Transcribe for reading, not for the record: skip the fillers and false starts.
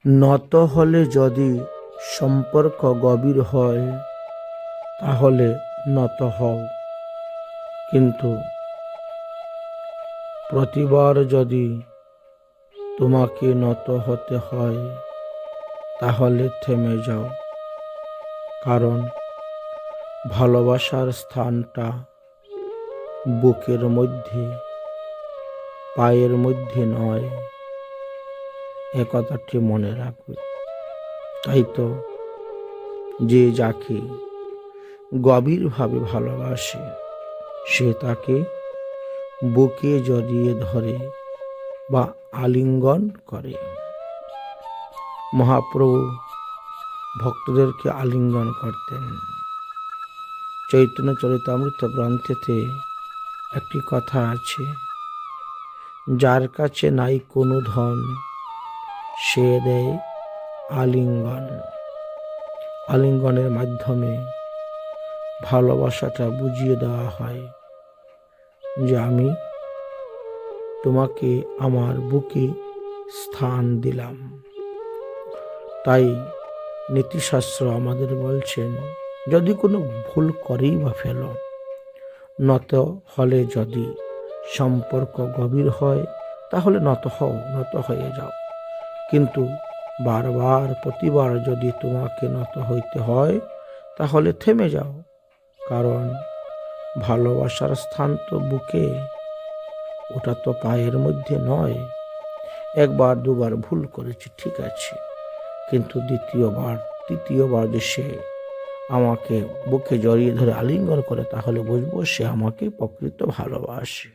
নত হলে যদি সম্পর্ক গভীর হয় তাহলে নত হও, কিন্তু প্রতিবার যদি তোমাকে নত হতে হয় তাহলে থেমে যাও, কারণ ভালোবাসার স্থানটা বুকের মধ্যে, পায়ের মধ্যে নয়। এ কথাটি মনে রাখবে। তাই তো যে যাকে গভীরভাবে ভালোবাসে সে তাকে বুকে জড়িয়ে ধরে বা আলিঙ্গন করে। মহাপ্রভু ভক্তদেরকে আলিঙ্গন করতেন। চৈতন্য চরিতামৃত গ্রন্থেতে একটি কথা আছে, যার কাছে নাই কোনো ধন সে দেয় আলিঙ্গন। আলিঙ্গনের মাধ্যমে ভালোবাসাটা বুঝিয়ে দেওয়া হয় যে আমি তোমাকে আমার বুকে স্থান দিলাম। তাই নীতিশাস্ত্র আমাদের বলছেন, যদি কোনো ভুল করেই বা ফেল, নত হলে যদি সম্পর্ক গভীর হয় তাহলে নত হও, নত হয়ে যাও। কিন্তু বারবার প্রতিবার যদি তোমাকে নত হইতে হয় তাহলে থেমে যাও, কারণ ভালোবাসার স্থান তো বুকে, ওটা তো পায়ের মধ্যে নয়। একবার দুবার ভুল করেছি ঠিক আছে, কিন্তু দ্বিতীয়বার তৃতীয়বার যে সে আমাকে বুকে জড়িয়ে ধরে আলিঙ্গন করে তাহলে বুঝবো সে আমাকে প্রকৃত ভালোবাসে।